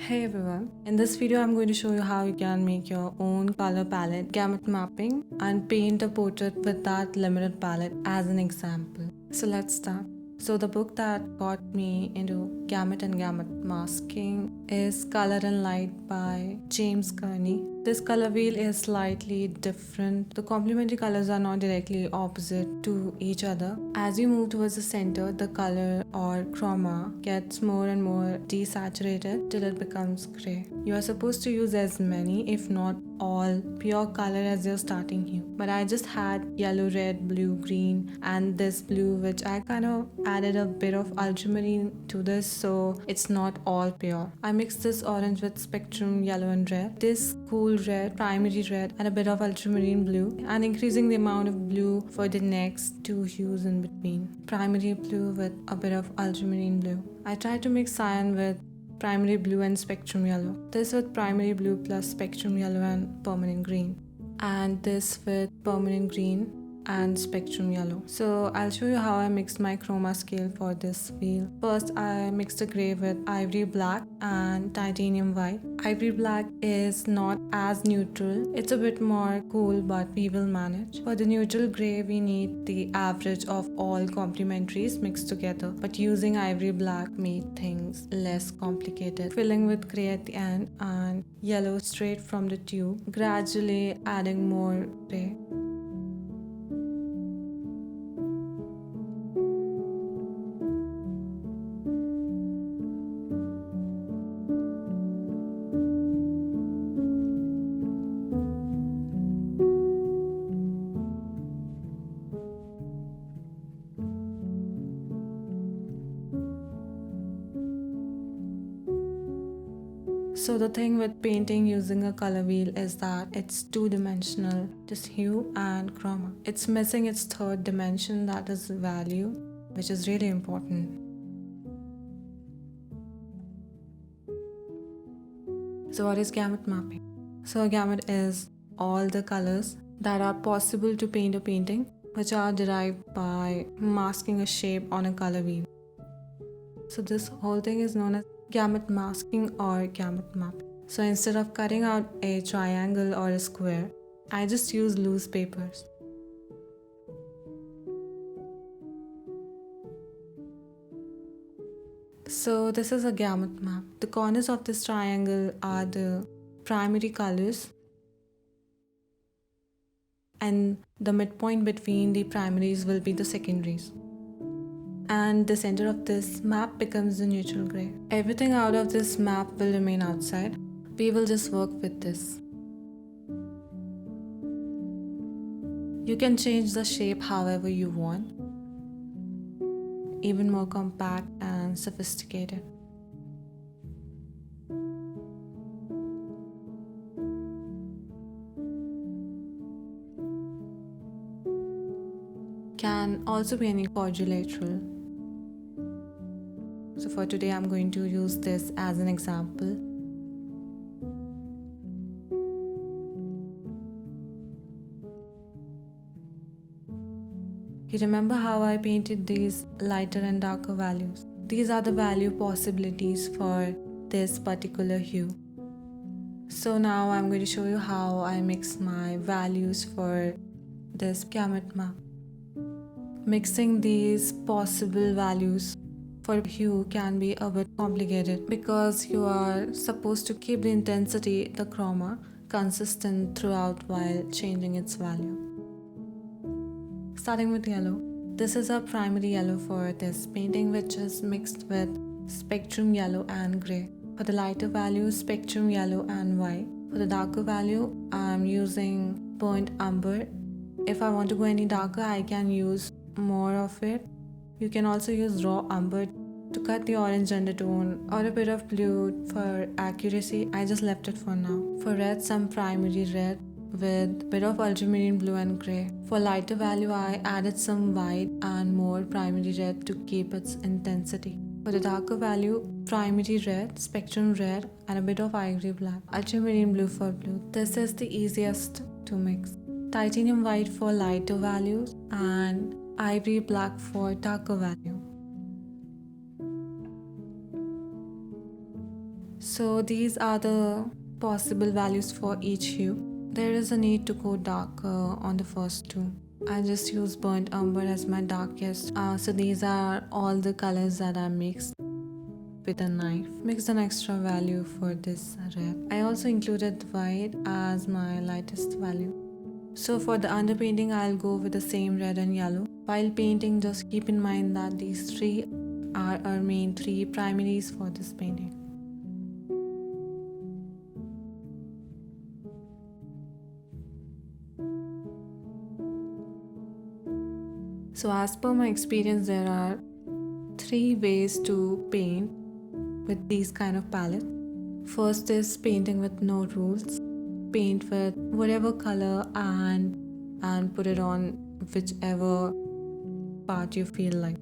Hey everyone, in this video I'm going to show you how you can make your own color palette, gamut mapping and paint a portrait with that limited palette as an example. So let's start. So the book that got me into gamut and gamut masking is Color and Light by James Gurney. This color wheel is slightly different. The complementary colors are not directly opposite to each other. As you move towards the center, the color or chroma gets more and more desaturated till it becomes gray. You are supposed to use as many, if not all, pure color as your starting hue. But I just had yellow, red, blue, green and this blue, which I kind of added a bit of ultramarine to this, so it's not all pure. I mixed this orange with spectrum yellow and red, this cool red, primary red and a bit of ultramarine blue, and increasing the amount of blue for the next two hues in between. Primary blue with a bit of ultramarine blue. I tried to mix cyan with primary blue and spectrum yellow. This with primary blue plus spectrum yellow and permanent green. And this with permanent green and spectrum yellow. So I'll show you how I mixed my chroma scale for this wheel. First I mixed a gray with ivory black and titanium white. Ivory black is not as neutral. It's a bit more cool, but we will manage. For the neutral gray we need the average of all complementaries mixed together, but using ivory black made things less complicated. Filling with gray at the end and yellow straight from the tube, gradually adding more gray. So the thing with painting using a color wheel is that it's two-dimensional, just hue and chroma. It's missing its third dimension, that is value, which is really important. So what is gamut mapping? So gamut is all the colors that are possible to paint a painting, which are derived by masking a shape on a color wheel. So this whole thing is known as gamut masking or gamut mapping. So instead of cutting out a triangle or a square, I just use loose papers. So this is a gamut map. The corners of this triangle are the primary colors and the midpoint between the primaries will be the secondaries. And the center of this map becomes the neutral gray. Everything out of this map will remain outside. We will just work with this. You can change the shape however you want, even more compact and sophisticated. Can also be any quadrilateral. So for today I'm going to use this as an example. You remember how I painted these lighter and darker values? These are the value possibilities for this particular hue. So now I'm going to show you how I mix my values for this gamut map. Mixing these possible values for hue can be a bit complicated because you are supposed to keep the intensity, the chroma, consistent throughout while changing its value. Starting with yellow. This is a primary yellow for this painting, which is mixed with spectrum yellow and gray. For the lighter value, spectrum yellow and white. For the darker value, I'm using burnt umber. If I want to go any darker, I can use more of it. You can also use raw umber to cut the orange undertone or a bit of blue for accuracy. I just left it for now. For red, some primary red with a bit of ultramarine blue and gray. For lighter value, I added some white and more primary red to keep its intensity. For the darker value, primary red, spectrum red and a bit of ivory black. Ultramarine blue for blue. This is the easiest to mix. Titanium white for lighter values and ivory black for darker value. So these are the possible values for each hue. There is a need to go darker on the first two. I just use burnt umber as my darkest. So these are all the colors that I mixed with a knife. Mixed an extra value for this red. I also included white as my lightest value. So for the underpainting, I'll go with the same red and yellow. While painting, just keep in mind that these three are our main three primaries for this painting. So as per my experience, there are three ways to paint with these kind of palette. First is painting with no rules. Paint with whatever color and put it on whichever part you feel like.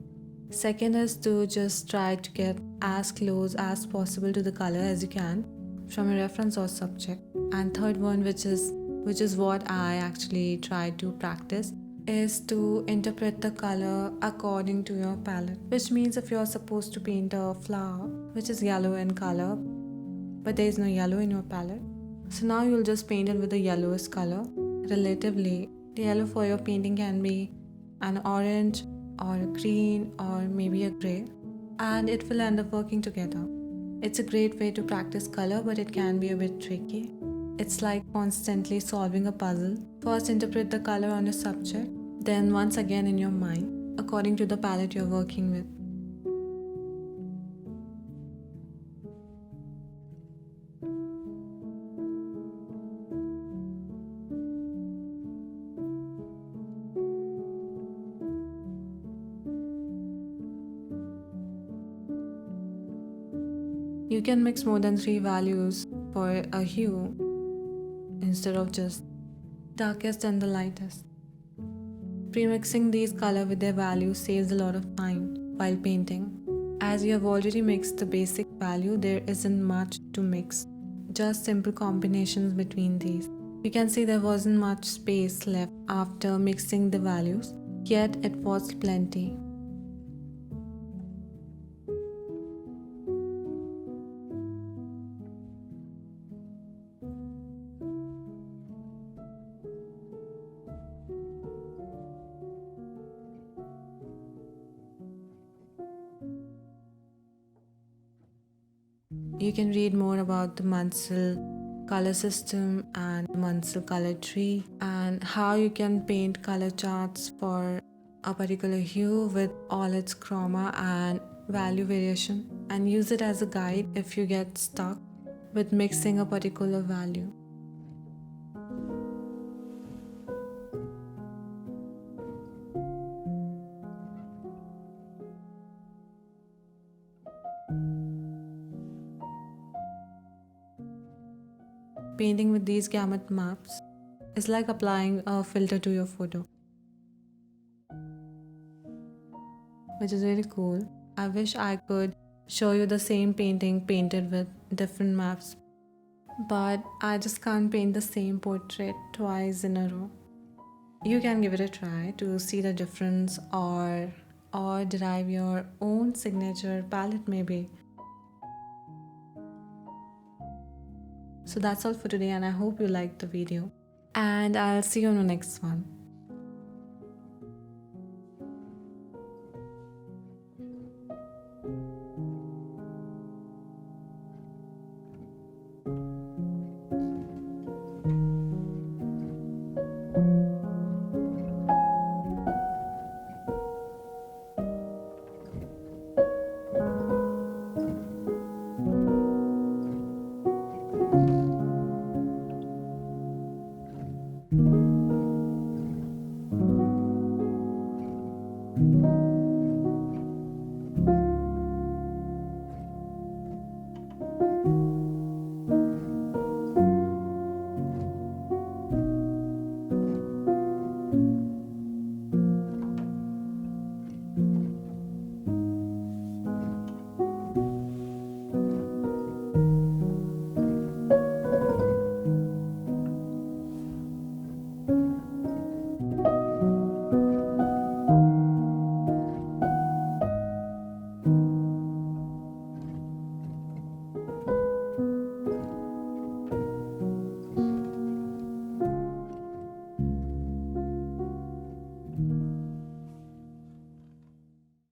Second is to just try to get as close as possible to the color as you can from a reference or subject. And third one, which is what I actually try to practice, is to interpret the color according to your palette. Which means if you're supposed to paint a flower which is yellow in color, but there is no yellow in your palette, so now you'll just paint it with the yellowest color. Relatively, the yellow for your painting can be an orange or a green or maybe a grey, and it will end up working together. It's a great way to practice color, but it can be a bit tricky. It's like constantly solving a puzzle. First interpret the color on your subject, then once again in your mind, according to the palette you're working with. You can mix more than 3 values for a hue instead of just darkest and the lightest. Premixing these colors with their values saves a lot of time while painting. As you have already mixed the basic value, there isn't much to mix, just simple combinations between these. You can see there wasn't much space left after mixing the values, yet it was plenty. You can read more about the Winsor color system and the Winsor color tree and how you can paint color charts for a particular hue with all its chroma and value variation, and use it as a guide if you get stuck with mixing a particular value. Painting with these Gamut maps is like applying a filter to your photo, which is really cool. I wish I could show you the same painting painted with different maps, but I just can't paint the same portrait twice in a row. You can give it a try to see the difference or derive your own signature palette maybe. So that's all for today, and I hope you liked the video, and I'll see you on the next one.